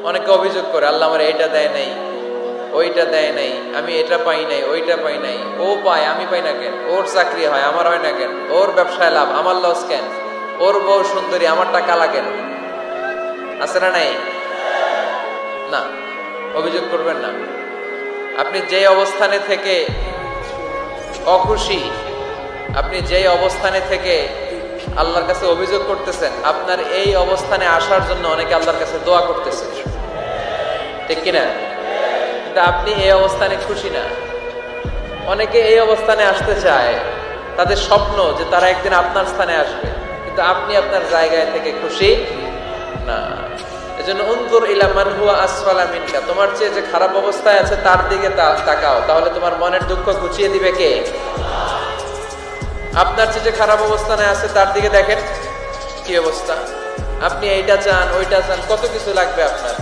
অনেকে অভিযোগ করে আল্লাহ আমার এইটা দেয় নাই, ওইটা দেয় নাই, আমি এটা পাই নাই, ওইটা পাই নাই। ও পায়, আমি পাই না কেন? ওর চাকরি হয়, আমার হয় না কেন? ওর ব্যবসায় লাভ, আমার লস কেন? ওর বউ সুন্দরী, আমার টাকা লাগেন? আছে না নাই? না, অভিযোগ করবেন না। আপনি যে অবস্থানে থেকে অখুশি, আপনি যেই অবস্থানে থেকে আল্লাহর কাছে অভিযোগ করতেছেন, আপনার এই অবস্থানে আসার জন্য অনেকে আল্লাহর কাছে দোয়া করতেছে, ঠিক কিনা? কিন্তু আপনি এই অবস্থানে খুশি না। অনেকে এই অবস্থানে আসতে চায়, তাদের স্বপ্ন যে তারা একদিন আপনার স্থানে আসবে, কিন্তু আপনি আপনার জায়গায় থেকে খুশি না। এজন্য উনজুর ইলা মান হুয়া আসফালা মিনকা, তোমার চেয়ে যে খারাপ অবস্থায় আছে তার দিকে তাকাও, তাহলে তোমার মনের দুঃখ ঘুচিয়ে দিবে কে? আপনার চেয়ে যে খারাপ অবস্থানে আছে তার দিকে দেখেন কি অবস্থা। আপনি এইটা চান, ওইটা চান, কত কিছু লাগবে আপনার।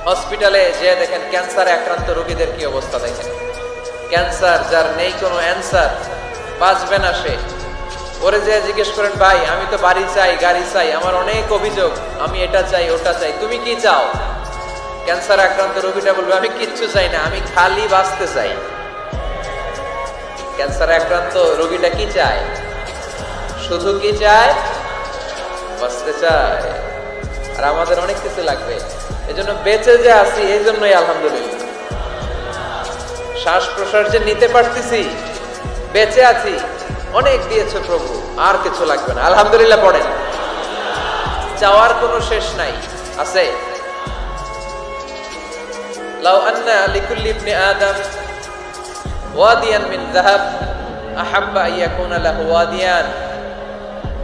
হসপিটালে যে দেখেন ক্যান্সারে আক্রান্ত রোগীদের কি অবস্থা দেখেন। ক্যান্সার যার নেই কোনো অ্যান্সার, বাঁচবে না সে। ওরে যে জিজ্ঞেস করেন, ভাই আমি তো বাড়ি চাই, গাড়ি চাই, আমার অনেক অভিযোগ, আমি এটা চাই, ওটা চাই, তুমি কি চাও? ক্যান্সার আক্রান্ত রোগীটা বলবে, আমি কিচ্ছু চাই না, আমি খালি বাঁচতে চাই। ক্যান্সার আক্রান্ত রোগীটা কি চায়? শুধু কি চায়? বাঁচতে চায়। আর আমাদের অনেক কিছু লাগবে। এজন্য বেঁচে যে আছি এই জন্যই আলহামদুলিল্লাহ। শ্বাস প্রশ্বাস যে নিতে পারতেছি, বেঁচে আছি, অনেক দিয়েছে প্রভু, আর কিছু লাগবে না, আলহামদুলিল্লাহ পড়েন। চাওয়ার কোনো শেষ নাই, আছে? লাউ আন্না লিকুল্লি ইবনি আদম ওয়াদিয়ান মিন যাহাব আহাব্বা আন ইয়াকুনা লাহু ওয়াদিয়ান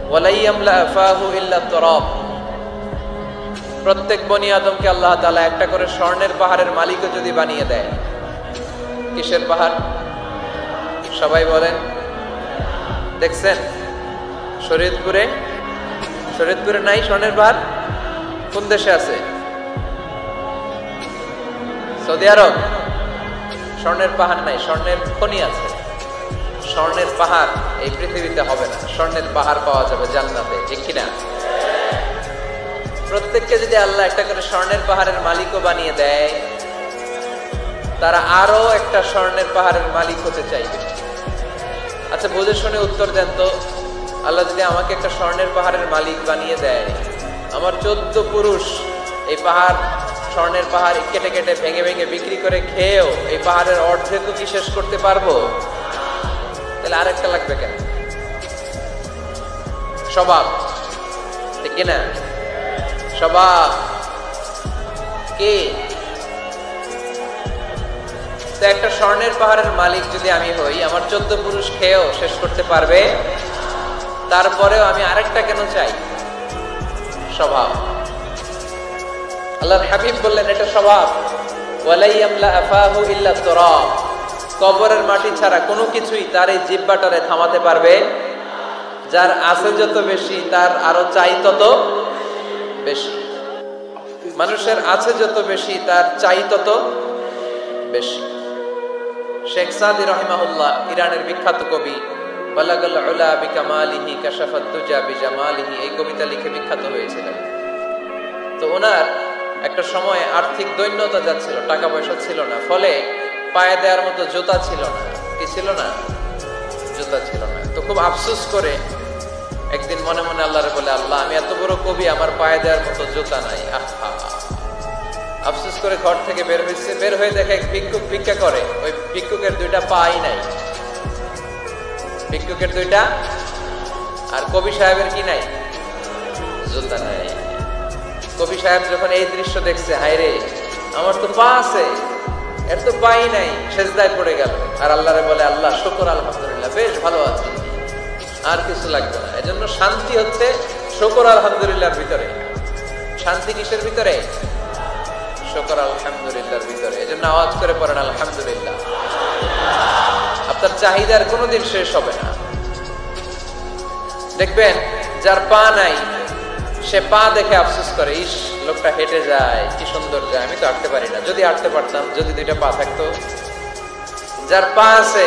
ওয়া লা ইয়ামলা ফাহু ইল্লা তুরাব। প্রত্যেক বনি আদমকে আল্লাহ তাআলা একটা করে স্বর্ণের পাহাড়ের মালিকও যদি বানিয়ে দেয়। কিসের পাহাড়? সবাই বলেন। দেখছেন শরীয়তপুরে? শরীয়তপুরে নাই স্বর্ণের পাহাড়? কোন দেশে আছে? সৌদি আরব। স্বর্ণের পাহাড় নাই, স্বর্ণের খনি আছে। স্বর্ণের পাহাড় এই পৃথিবীতে হবে না, স্বর্ণের পাহাড় পাওয়া যাবে জান্নাতে, ঠিক কিনা? প্রত্যেককে যদি আল্লাহ একটা করে স্বর্ণের পাহাড়ের মালিকও বানিয়ে দেয়, তারা আরো একটা স্বর্ণের পাহাড়ের মালিক হতে চাইবে। আচ্ছা বুঝে শুনে উত্তর দেন তো, আল্লাহ যদি আমাকে একটা স্বর্ণের পাহাড়ের মালিক বানিয়ে দেয়, আমার 14 পুরুষ এই পাহাড়, স্বর্ণের পাহাড় কেটে কেটে ভেঙে ভেঙে বিক্রি করে খেয়েও এই পাহাড়ের অর্ধেকও কি শেষ করতে পারবো? তাহলে আরেকটা লাগবে কেন? স্বভাব, ঠিক কিনা? স্বভাব কে? তো একটা স্বর্ণের পাহাড়ের মালিক যদি আমি হই, আমার 14 পুরুষ খেয়েও শেষ করতে পারবে, তারপরেও আমি আরেকটা কেন চাই? স্বভাব। আল্লাহর হাবিব বললেন এটা স্বভাব। ওয়ালা ইয়ামলা আফাহু ইল্লা তুরাব। কবরের মাটি ছাড়া কোনো কিছুই তার এই জিহ্বাটারে থামাতে পারবে। যার আছে যত বেশি, তার আরো চাই তত বেশি। মানুষের আছে যত বেশি, তার চাই তত বেশি। শেখ সাদি রাহিমাহুল্লাহ, ইরানের বিখ্যাত কবি, বালাগাল উলা বিকামালিহি কাশাফাত দুজা বিজামালিহি, এই কবিতা লিখে বিখ্যাত হয়েছিলেন। তো ওনার একটা সময় আর্থিক দৈন্যতা যাচ্ছিল, টাকা পয়সা ছিল না, ফলে পায়ে দেওয়ার মতো জুতা ছিল না। কি ছিল না? জুতা ছিল না। তো খুব আফসোস করে একদিন মনে মনে আল্লাহরে বলে, আল্লাহ আমি এত বড় কবি, আমার পায়ে দেওয়ার মতো জুতা নাই। আফসোস করে ঘর থেকে বের হয়েছে, বের হয়ে দেখে এক ভিক্ষুক ভিক্ষা করে। ওই ভিক্ষুকের 2টা পাই নাই, ভিক্ষুকের 2টা, আর কবি সাহেবের কি নাই? জুতা নাই। কবি সাহেব যখন এই দৃশ্য দেখছে, হায় রে আমার তো পা আছে, এর তো পাই নাই, সেজদায় পড়ে গেল। আর আল্লাহরে বলে, আল্লাহ শুকর আলহামদুলিল্লাহ, বেশ ভালো আছি, আর কিছু লাগবে না। এজন্য শান্তি হচ্ছে শুকর আলহামদুলিল্লাহর ভিতরে। শান্তি কিসের ভিতরে? শুকর আলহামদুলিল্লাহর ভিতরে। এজন্য আওয়াজ করে পড়েন আলহামদুলিল্লাহ। আপনার চাহিদার কোনোদিন শেষ হবে না। দেখবেন যার পা নাই, সে পা দেখে আফসোস করে, ইস লোকটা হেঁটে যায়, কি সুন্দর যায়, আমি তো হাঁটতে পারি না, যদি হাঁটতে পারতাম, যদি 2টা পা থাকতো। যার পা আছে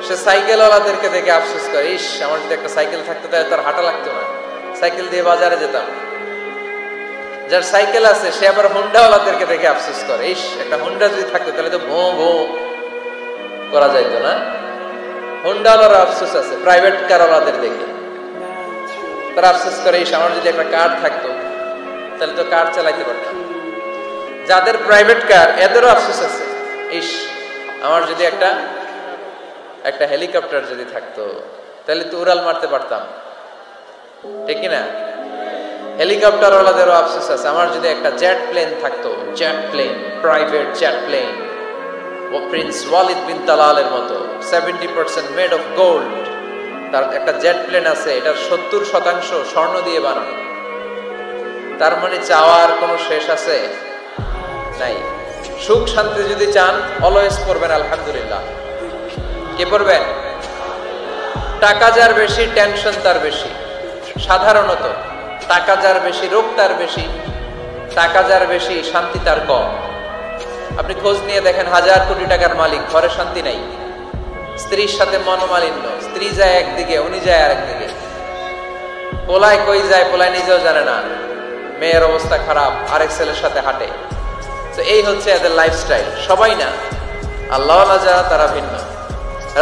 সে সাইকেলওয়ালাদেরকে দেখে আফসোস করে, ইস আমার যদি একটা সাইকেল থাকতো তাহলে তার হাঁটা লাগতো না, সাইকেল দিয়ে বাজারে যেতাম। যার সাইকেল আছে সে আবার হুন্ডাওয়ালাদেরকে দেখে আফসোস করে, ইস একটা হুন্ডা যদি থাকতো তাহলে তো ভো ভো করা যাইতো না। হুন্ডাওয়ালার আফসোস আছে প্রাইভেট কারওয়ালাদের দেখে, তারা আফসোস করে ইস আমার যদি একটা কার থাকতো তাহলে তো কার চালাইতে পারতাম। যাদের প্রাইভেট কার এদেরও আফসোস আছে, ইস আমার যদি একটা হেলিকপ্টার যদি থাকতো তাহলে তো উড়াল মারতে পারতাম, ঠিক কিনা? হেলিকপ্টার ওয়ালাদেরও আফসোস আছে, আমার যদি একটা জেট প্লেন থাকতো, jet plane, private jet plane, ও প্রিন্স ওয়ালিদ বিন তালালের মতো 70% মেড অফ গোল্ড, তার একটা জেট প্লেন আছে, এটার 70% স্বর্ণ দিয়ে বানানো। তার মানে চাওয়ার কোনো শেষ আছে নাই। সুখ শান্তি যদি চান অলওয়েজ পড়বেন আলহামদুলিল্লাহ। কি পড়বেন? টাকা যার বেশি টেনশন তার বেশি। সাধারণত টাকা যার বেশি রোগ তার বেশি, টাকা যার বেশি শান্তি তার কম। আপনি খোঁজ নিয়ে দেখেন 1000 কোটি টাকার মালিক, ঘরে শান্তি নাই, স্ত্রীর সাথে মনোমালিন্য, স্ত্রী যায় একদিকে উনি যায় আরেকদিকে, পোলায় কই যায় পোলায় নিজেও জানে না, মেয়ের অবস্থা খারাপ, আরেক ছেলের সাথে হাঁটে। তো এই হচ্ছে এদের লাইফস্টাইল। সবাই না, আল্লাহওয়ালা যারা তারা ভিন্ন।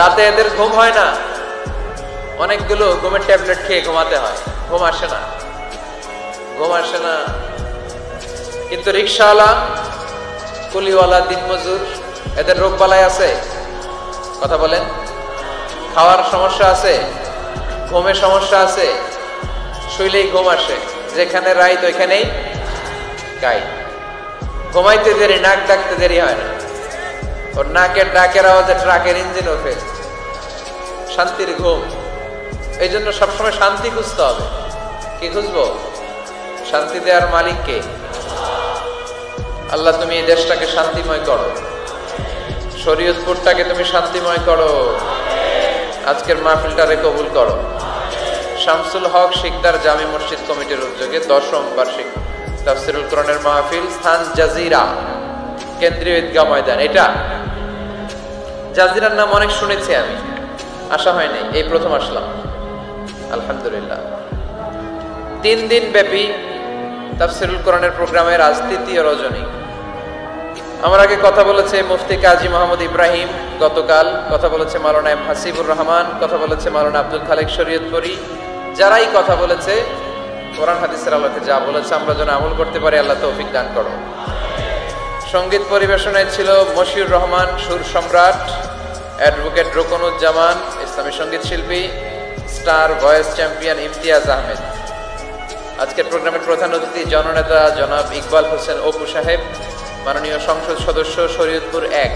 রাতে এদের ঘুম হয় না, অনেকগুলো ঘুমের ট্যাবলেট খেয়ে ঘুমাতে হয়, ঘুম আসে না, ঘুম আসে না। কিন্তু রিক্সাওয়ালা, কুলিওয়ালা, দিনমজুর, এদের রোগ বালাই আছে? কথা বলেন। খাওয়ার সমস্যা আছে, ঘুমের সমস্যা আছে, শুইলেই ঘুম আসে, যেখানে রাইত ওইখানেই গাই। ঘুমাইতে দেরি, নাক ডাকতে দেরি হয় না, ওর নাকের ডাকের আওয়াজে ট্রাকের ইঞ্জিনও ফেল। শান্তির ঘুম। এই জন্য সবসময় শান্তি খুঁজতে হবে। কি খুঁজবো? শান্তি দেওয়ার মালিক কে? আল্লাহ তুমি এই দেশটাকে শান্তিময় করো, শরীয়তপুরটাকে তুমি শান্তিময় করো, আজকের মাহফিলটারে কবুল করো। শামসুল হক শিকদার জামি মসজিদ কমিটির উদ্যোগে 10ম বার্ষিক তাফসিরুল কোরআনের মাহফিল, স্থান জাজিরা, কেন্দ্রীয় ঈদগাহ ময়দান। এটা জাজিরার নাম অনেক শুনেছি আমি, আসা হয়নি, এই প্রথম আসলাম আলহামদুলিল্লাহ। 3 দিন ব্যাপী তাফসিরুল কোরআনের প্রোগ্রামের আজ 3য় রজনী। আমার আগে কথা বলেছে মুফতি কাজী মোহাম্মদ ইব্রাহিম, গতকাল কথা বলেছে মাওলানা এম হাসিবুর রহমান, কথা বলেছে মাওলানা আব্দুল খালেক শরীয়তপুরী। যারাই কথা বলেছে কোরআন হাদিসের আলোকে যা বলেছে আমরা যেন আমল করতে পারি, আল্লাহ তৌফিক দান করো। সঙ্গীত পরিবেশনায় ছিল মশিউর রহমান, সুর সম্রাট, অ্যাডভোকেট রোকনুজ্জামান, ইসলামী সঙ্গীত শিল্পী, star voice champion Imtiaz Ahmed. আজকের প্রোগ্রামের প্রধান অতিথি জননেতা জনাব ইকবাল হোসেন অপু সাহেব, মাননীয় সংসদ সদস্য শরীয়তপুর 1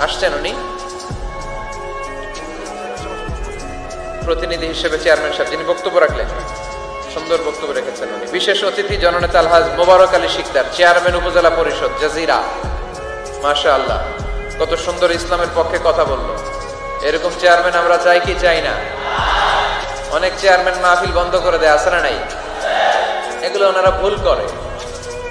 আসছেন উনি প্রতিনিধি হিসেবে, চেয়ারম্যান সাহেব যিনি বক্তব্য রাখলেন, সুন্দর বক্তব্য রেখেছেন উনি। বিশেষ অতিথি জননেতা আলহাজ মোবারক আলী শিকদার, চেয়ারম্যান উপজেলা পরিষদ জাজিরা। মাশাআল্লাহ, কত সুন্দর ইসলামের পক্ষে কথা বললো। এরকম চেয়ারম্যান আমরা চাই কি চাই না? অনেক চেয়ারম্যান মাহফিল বন্ধ করে দেয়, আছে না নাই? এগুলো ওনারা ভুল করে।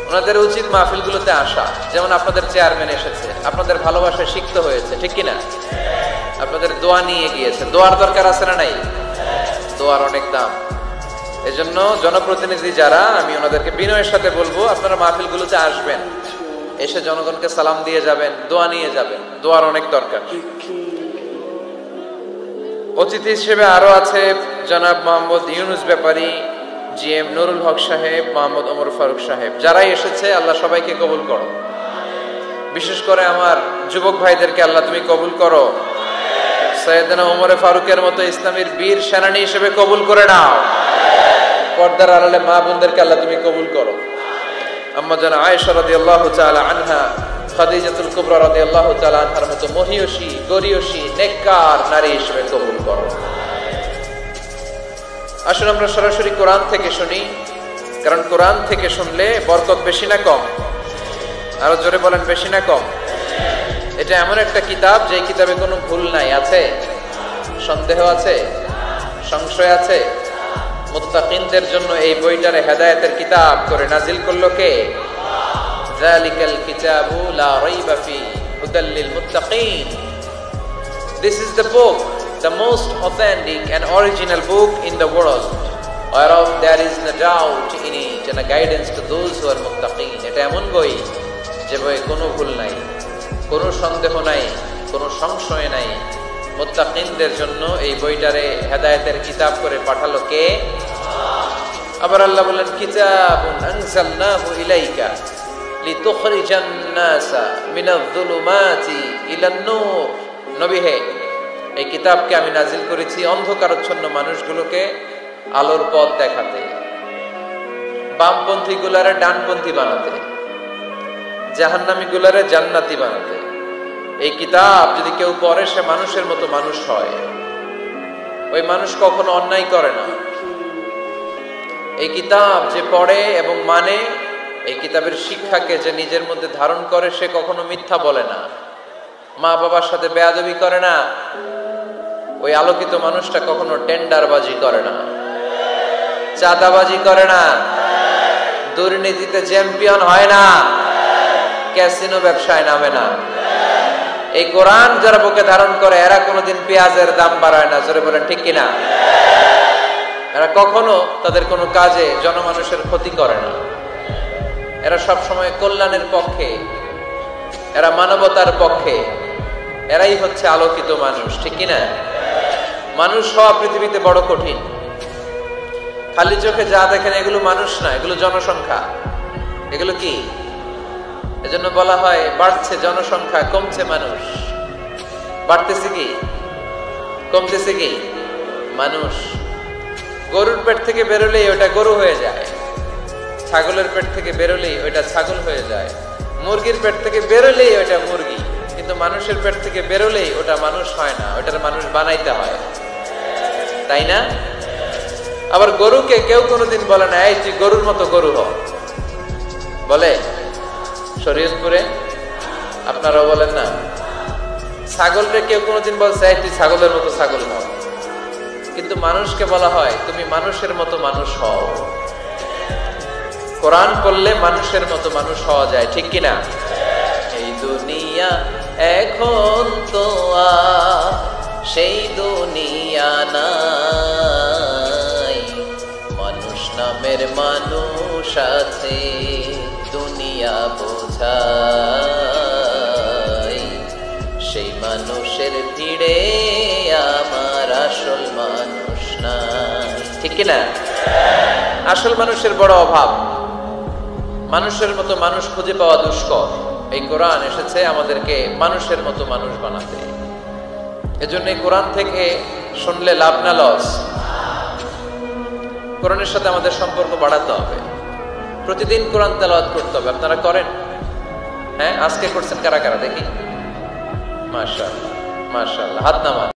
ওনাদের উচিত মাহফিলগুলোতে আসা। যেমন আপনাদের চেয়ারম্যান এসেছে, আপনাদের ভালোবাসায় শিখতে হয়েছে, ঠিক কিনা? আপনাদের দোয়া নিয়ে গিয়েছে, দোয়ার দরকার আছে না নাই? দোয়ার অনেক দাম। এজন্য জনপ্রতিনিধি যারা, আমি ওনাদেরকে বিনয়ের সাথে বলবো আপনারা মাহফিলগুলোতে আসবেন, এসে জনগণকে সালাম দিয়ে যাবেন, দোয়া নিয়ে যাবেন, দোয়ার অনেক দরকার। অতিথি হিসেবে আরো আছে জনাব মোহাম্মদ ইউনুস ব্যাপারী, জিএম নুরুল হক সাহেব, মোহাম্মদ ওমর ফারুক সাহেব। যারাই এসেছে আল্লাহ সবাইকে কবুল করো। বিশেষ করে আমার যুবক ভাইদেরকে আল্লাহ তুমি কবুল করো। সৈয়দনা ওমরে ফারুকের মতো ইসলামের বীর সেনানী হিসেবে কবুল করে নাও। পর্দার আড়ালে মা বোনদেরকে আল্লাহ তুমি কবুল করো। আম্মা জানা আয়েশা রাদিয়াল্লাহু তাআলা আনহা, খাদিজাতুল কুবরা রাদিয়াল্লাহু তাআলা আনহার মতো মহিয়সী, গরিয়সী, নেককার নারী হিসেবে কবুল করো। আসুন আমরা সরাসরি কোরআন থেকে শুনি, কারণ কোরআন থেকে শুনলে বরকত বেশি না কম? আরো জোরে বলেন, বেশি না কম? এটা এমন একটা কিতাব যে কিতাবে কোনো ভুল নাই। আছে? সন্দেহ আছে? সংশয় আছে? মুত্তাকিনদের জন্য এই বইটারে হেদায়েতের কিতাব করে নাজিল করলো কে? যালিকাল কিতাবু লা রাইবা ফি হুদাল লিল মুত্তাকিন। This is the book, the most authentic and original book in the world whereof there is no doubt in it and a guidance to those who are muttaqin. এটা এমন বই যে বইয়ে কোনো ভুল নাই, কোনো সন্দেহ নাই, কোনো সংশয় নাই। মুত্তাকিনদের জন্য এই বইটারে হেদায়েতের কিতাব করে পাঠালো কে? আবার আল্লাহ বলেন কিতাবুন আনজালনাহু ইলাইকা লিতুখরিজান নাসা মিনায-যুলুমাতি ইলান-নূর। নবী হে, এই কিতাবকে আমি নাজিল করেছি অন্ধকারাচ্ছন্ন মানুষগুলোকে আলোর পথ দেখাতে, বামপন্থী গুলারে ডানপন্থী বানাতে, জাহান্নামী গুলারে জান্নাতি বানাতে। এই কিতাব যদি কেউ পড়ে সে মানুষের মতো মানুষ হয়। ওই মানুষ কখনো অন্যায় করে না। এই কিতাব যে পড়ে এবং মানে, এই কিতাবের শিক্ষাকে যে নিজের মধ্যে ধারণ করে সে কখনো মিথ্যা বলে না, মা বাবার সাথে বেয়াদবি করে না। ওই আলোকিত মানুষটা কখনো টেন্ডারবাজি করে না, চাঁদাবাজি করে না, দুর্নীতিতে চ্যাম্পিয়ন হয় না, ক্যাসিনো ব্যবসায় নামে না। এই কোরআন যারা বুকে ধারণ করে এরা কোনোদিন পেঁয়াজের দাম বাড়ায় না। জোরে বলেন ঠিক কিনা? এরা কখনো তাদের কোনো কাজে জনমানুষের ক্ষতি করে না। এরা সব সময় কল্যাণের পক্ষে, এরা মানবতার পক্ষে। এরাই হচ্ছে আলোকিত মানুষ, ঠিক কিনা? মানুষ হওয়া পৃথিবীতে বড় কঠিন। খালি চোখে যা দেখেন এগুলো মানুষ না, এগুলো জনসংখ্যা। এগুলো কি? এজন্য বলা হয় বাড়ছে জনসংখ্যা, কমছে মানুষ। বাড়তেছে কি, কমতেছে কি? মানুষ। গরুর পেট থেকে বেরোলেই ওটা গরু হয়ে যায়, ছাগলের পেট থেকে বেরোলেই ওইটা ছাগল হয়ে যায়, মুরগির পেট থেকে বেরোলেই ওইটা মুরগি। কিন্তু মানুষের পেট থেকে বেরোলেই ওটা মানুষ হয় না, ওটার মানুষ বানাইতে হয়, তাই না? আবার গরুকে কেউ কোনোদিন বলে না এই তুই গরুর মতো গরু হ, বলে? শরীয়তপুরে আপনারাও বলেন না? ছাগলকে কেউ কোনোদিন বলছে এই তুই ছাগলের মতো ছাগল হ। কিন্তু মানুষকে বলা হয় তুমি মানুষের মতো মানুষ হও। কোরআন পড়লে মানুষের মতো মানুষ হওয়া যায়, ঠিক কিনা? এই দুনিয়া এখন তো আর সেই দুনিয়া নাই, মানুষ নামের মানুষ আছে দুনিয়া বোঝাই। সেই মানুষের ভিড়ে আমার আসল মানুষ নাই, ঠিক কিনা? আসল মানুষের বড় অভাব। মানুষের মতো মানুষ খুঁজে পাওয়া দুষ্কর। এই কোরআন এসেছে আমাদেরকে মানুষের মতো মানুষ বানাতে। এজন্য এই কোরআন থেকে শুনলে লাভ না লস? কোরআনের সাথে আমাদের সম্পর্ক বাড়াতে হবে। প্রতিদিন কোরআন তেলাওয়াত করতে হবে। আপনারা করেন? হ্যাঁ, আজকে করছেন কারা কারা দেখি? মাশাআল্লাহ, মাশাআল্লাহ, হাত নামান।